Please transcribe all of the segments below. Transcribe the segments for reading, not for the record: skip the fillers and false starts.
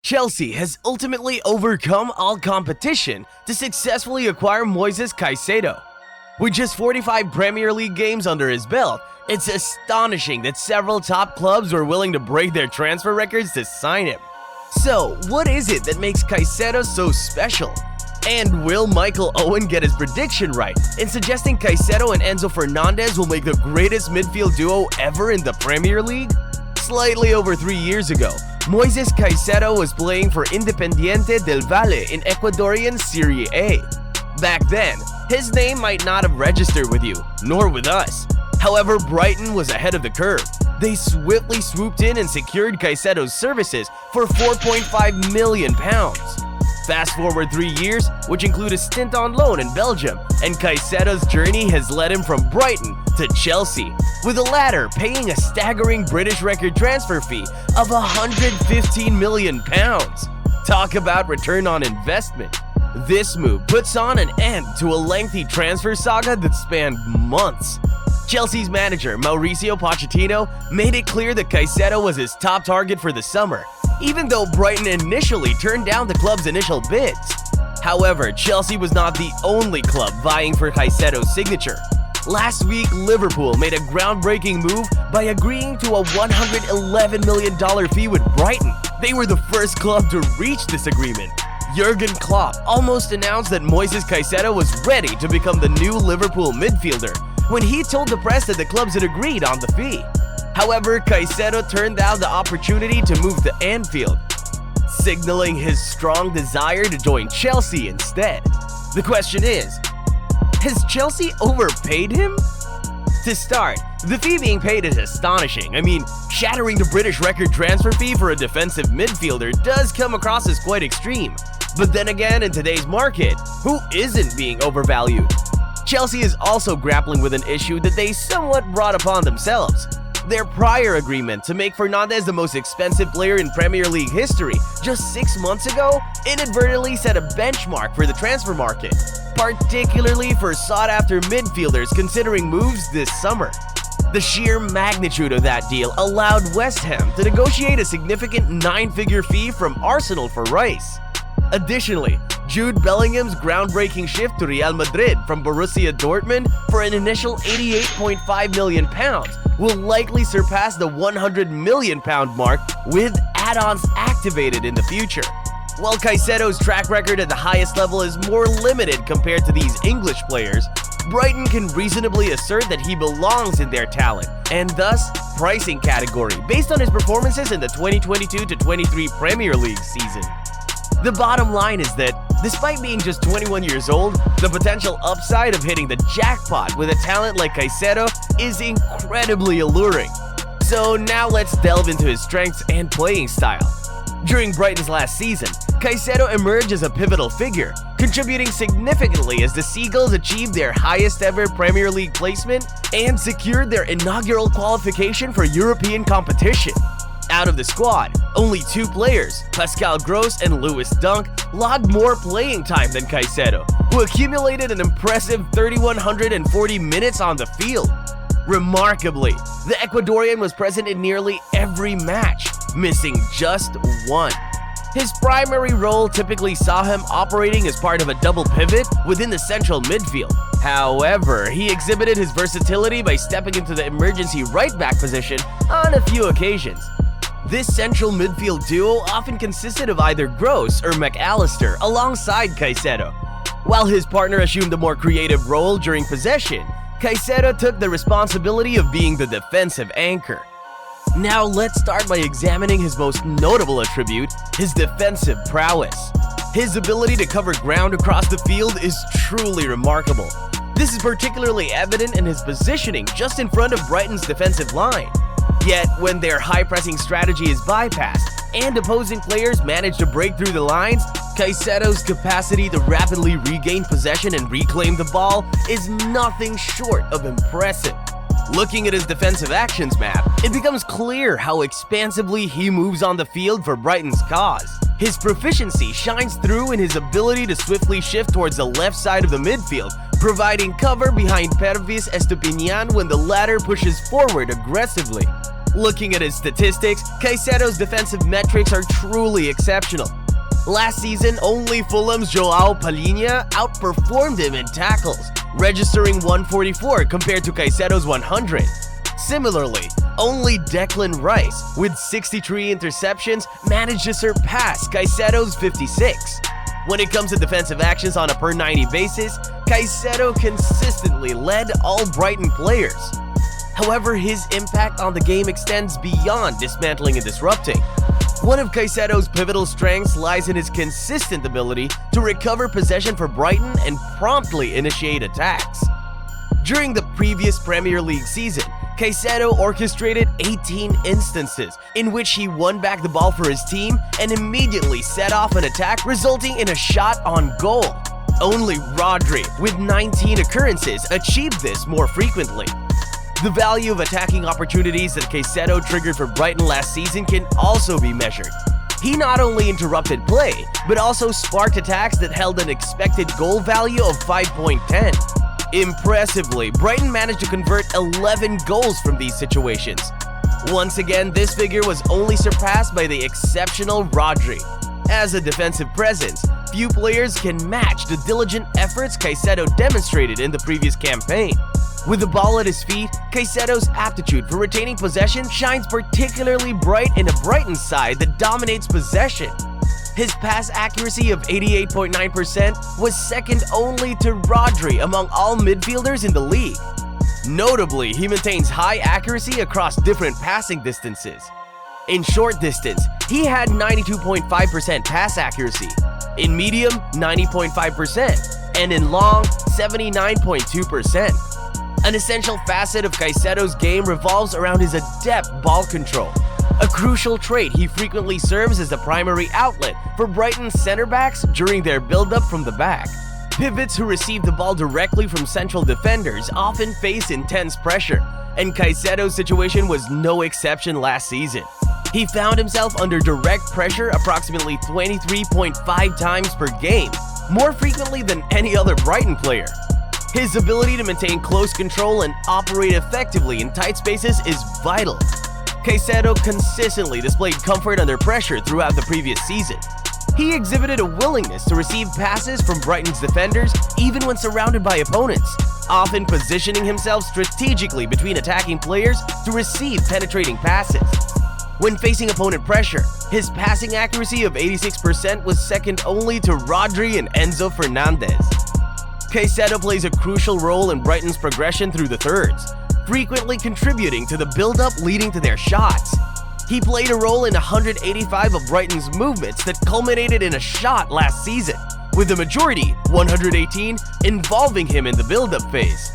Chelsea has ultimately overcome all competition to successfully acquire Moises Caicedo. With just 45 Premier League games under his belt, it's astonishing that several top clubs were willing to break their transfer records to sign him. So, what is it that makes Caicedo so special? And will Michael Owen get his prediction right in suggesting Caicedo and Enzo Fernandez will make the greatest midfield duo ever in the Premier League? Slightly over 3 years ago, Moises Caicedo was playing for Independiente del Valle in Ecuadorian Serie A. Back then, his name might not have registered with you, nor with us. However, Brighton was ahead of the curve. They swiftly swooped in and secured Caicedo's services for £4.5 million. Fast forward 3 years, which include a stint on loan in Belgium, and Caicedo's journey has led him from Brighton to Chelsea, with the latter paying a staggering British record transfer fee of £115 million. Talk about return on investment. This move puts on an end to a lengthy transfer saga that spanned months. Chelsea's manager, Mauricio Pochettino, made it clear that Caicedo was his top target for the summer, even though Brighton initially turned down the club's initial bids. However, Chelsea was not the only club vying for Caicedo's signature. Last week, Liverpool made a groundbreaking move by agreeing to a $111 million fee with Brighton. They were the first club to reach this agreement. Jurgen Klopp almost announced that Moises Caicedo was ready to become the new Liverpool midfielder when he told the press that the clubs had agreed on the fee. However, Caicedo turned down the opportunity to move to Anfield, signaling his strong desire to join Chelsea instead. The question is, has Chelsea overpaid him? To start, the fee being paid is astonishing. Shattering the British record transfer fee for a defensive midfielder does come across as quite extreme. But then again, in today's market, who isn't being overvalued? Chelsea is also grappling with an issue that they somewhat brought upon themselves. Their prior agreement to make Fernandez the most expensive player in Premier League history just 6 months ago inadvertently set a benchmark for the transfer market, particularly for sought-after midfielders considering moves this summer. The sheer magnitude of that deal allowed West Ham to negotiate a significant 9-figure fee from Arsenal for Rice. Additionally, Jude Bellingham's groundbreaking shift to Real Madrid from Borussia Dortmund for an initial £88.5 million will likely surpass the £100 million mark with add-ons activated in the future. While Caicedo's track record at the highest level is more limited compared to these English players, Brighton can reasonably assert that he belongs in their talent and thus pricing category based on his performances in the 2022-23 Premier League season. The bottom line is that, despite being just 21 years old, the potential upside of hitting the jackpot with a talent like Caicedo is incredibly alluring. So now let's delve into his strengths and playing style. During Brighton's last season, Caicedo emerged as a pivotal figure, contributing significantly as the Seagulls achieved their highest ever Premier League placement and secured their inaugural qualification for European competition. Out of the squad, only 2 players, Pascal Gross and Lewis Dunk, logged more playing time than Caicedo, who accumulated an impressive 3,140 minutes on the field. Remarkably, the Ecuadorian was present in nearly every match, missing just one. His primary role typically saw him operating as part of a double pivot within the central midfield. However, he exhibited his versatility by stepping into the emergency right-back position on a few occasions. This central midfield duo often consisted of either Gross or McAllister alongside Caicedo. While his partner assumed a more creative role during possession, Caicedo took the responsibility of being the defensive anchor. Now let's start by examining his most notable attribute, his defensive prowess. His ability to cover ground across the field is truly remarkable. This is particularly evident in his positioning just in front of Brighton's defensive line. Yet, when their high-pressing strategy is bypassed and opposing players manage to break through the lines, Caicedo's capacity to rapidly regain possession and reclaim the ball is nothing short of impressive. Looking at his defensive actions map, it becomes clear how expansively he moves on the field for Brighton's cause. His proficiency shines through in his ability to swiftly shift towards the left side of the midfield, providing cover behind Pervis Estupiñán when the latter pushes forward aggressively. Looking at his statistics, Caicedo's defensive metrics are truly exceptional. Last season, only Fulham's João Palhinha outperformed him in tackles, registering 144 compared to Caicedo's 100. Similarly, only Declan Rice, with 63 interceptions, managed to surpass Caicedo's 56. When it comes to defensive actions on a per-90 basis, Caicedo consistently led all Brighton players. However, his impact on the game extends beyond dismantling and disrupting. One of Caicedo's pivotal strengths lies in his consistent ability to recover possession for Brighton and promptly initiate attacks. During the previous Premier League season, Caicedo orchestrated 18 instances in which he won back the ball for his team and immediately set off an attack, resulting in a shot on goal. Only Rodri, with 19 occurrences, achieved this more frequently. The value of attacking opportunities that Caicedo triggered for Brighton last season can also be measured. He not only interrupted play, but also sparked attacks that held an expected goal value of 5.10. Impressively, Brighton managed to convert 11 goals from these situations. Once again, this figure was only surpassed by the exceptional Rodri. As a defensive presence, few players can match the diligent efforts Caicedo demonstrated in the previous campaign. With the ball at his feet, Caicedo's aptitude for retaining possession shines particularly bright in a Brighton side that dominates possession. His pass accuracy of 88.9% was second only to Rodri among all midfielders in the league. Notably, he maintains high accuracy across different passing distances. In short distance, he had 92.5% pass accuracy, in medium, 90.5%, and in long, 79.2%. An essential facet of Caicedo's game revolves around his adept ball control. A crucial trait, he frequently serves as the primary outlet for Brighton's center-backs during their build-up from the back. Pivots who receive the ball directly from central defenders often face intense pressure, and Caicedo's situation was no exception last season. He found himself under direct pressure approximately 23.5 times per game, more frequently than any other Brighton player. His ability to maintain close control and operate effectively in tight spaces is vital. Caicedo consistently displayed comfort under pressure throughout the previous season. He exhibited a willingness to receive passes from Brighton's defenders even when surrounded by opponents, often positioning himself strategically between attacking players to receive penetrating passes. When facing opponent pressure, his passing accuracy of 86% was second only to Rodri and Enzo Fernandez. Caicedo plays a crucial role in Brighton's progression through the thirds, frequently contributing to the build-up leading to their shots. He played a role in 185 of Brighton's movements that culminated in a shot last season, with the majority, 118, involving him in the build-up phase.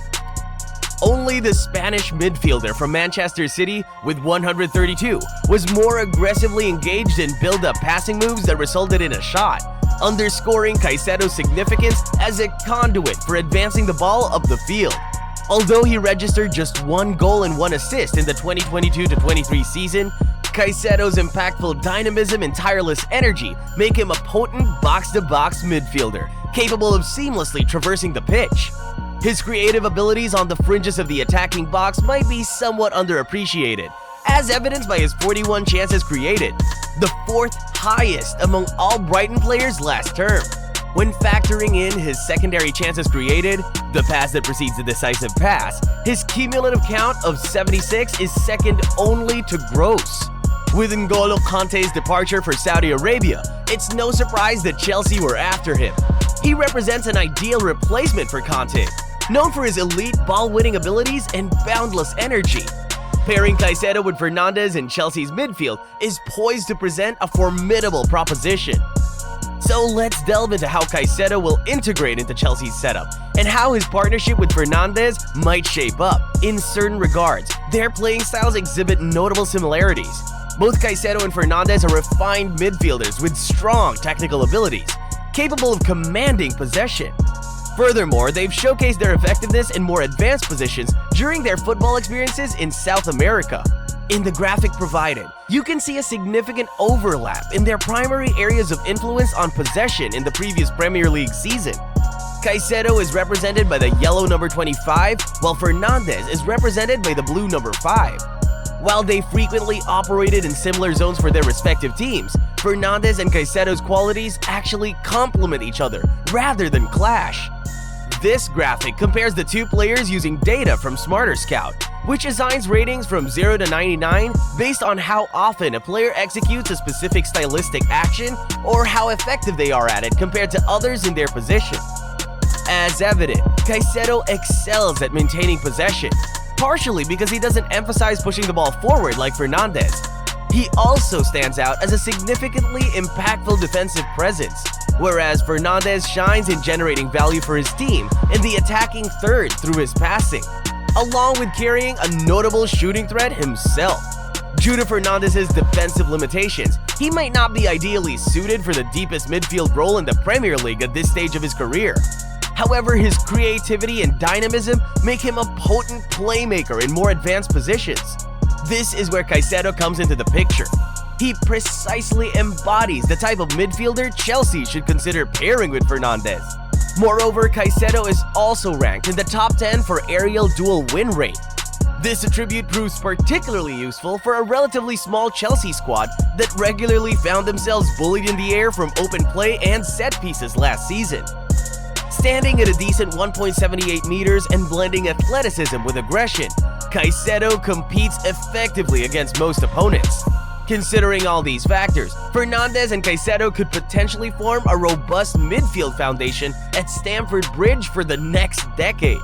Only the Spanish midfielder from Manchester City, with 132, was more aggressively engaged in build-up passing moves that resulted in a shot, underscoring Caicedo's significance as a conduit for advancing the ball up the field. Although he registered just 1 goal and 1 assist in the 2022-23 season, Caicedo's impactful dynamism and tireless energy make him a potent box-to-box midfielder, capable of seamlessly traversing the pitch. His creative abilities on the fringes of the attacking box might be somewhat underappreciated, as evidenced by his 41 chances created, the 4th highest among all Brighton players last term. When factoring in his secondary chances created, the pass that precedes the decisive pass, his cumulative count of 76 is second only to Gross. With N'Golo Kante's departure for Saudi Arabia, it's no surprise that Chelsea were after him. He represents an ideal replacement for Kante, known for his elite ball-winning abilities and boundless energy. Pairing Caicedo with Fernandes in Chelsea's midfield is poised to present a formidable proposition. So let's delve into how Caicedo will integrate into Chelsea's setup and how his partnership with Fernandes might shape up. In certain regards, their playing styles exhibit notable similarities. Both Caicedo and Fernandes are refined midfielders with strong technical abilities, capable of commanding possession. Furthermore, they've showcased their effectiveness in more advanced positions during their football experiences in South America. In the graphic provided, you can see a significant overlap in their primary areas of influence on possession in the previous Premier League season. Caicedo is represented by the yellow number 25, while Fernandes is represented by the blue number 5. While they frequently operated in similar zones for their respective teams, Fernandes and Caicedo's qualities actually complement each other rather than clash. This graphic compares the two players using data from Smarter Scout, which assigns ratings from 0 to 99 based on how often a player executes a specific stylistic action or how effective they are at it compared to others in their position. As evident, Caicedo excels at maintaining possession, partially because he doesn't emphasize pushing the ball forward like Fernandes. He also stands out as a significantly impactful defensive presence, whereas Fernandes shines in generating value for his team in the attacking third through his passing, along with carrying a notable shooting threat himself. Due to Fernandes' defensive limitations, he might not be ideally suited for the deepest midfield role in the Premier League at this stage of his career. However, his creativity and dynamism make him a potent playmaker in more advanced positions. This is where Caicedo comes into the picture. He precisely embodies the type of midfielder Chelsea should consider pairing with Fernandes. Moreover, Caicedo is also ranked in the top 10 for aerial duel win rate. This attribute proves particularly useful for a relatively small Chelsea squad that regularly found themselves bullied in the air from open play and set pieces last season. Standing at a decent 1.78 meters and blending athleticism with aggression, Caicedo competes effectively against most opponents. Considering all these factors, Fernandes and Caicedo could potentially form a robust midfield foundation at Stamford Bridge for the next decade.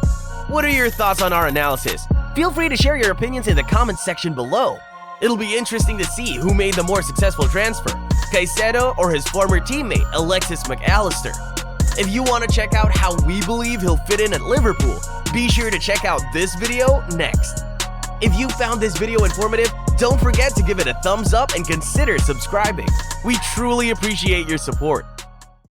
What are your thoughts on our analysis? Feel free to share your opinions in the comments section below. It'll be interesting to see who made the more successful transfer, Caicedo or his former teammate Alexis McAllister. If you want to check out how we believe he'll fit in at Liverpool, be sure to check out this video next. If you found this video informative, don't forget to give it a thumbs up and consider subscribing. We truly appreciate your support.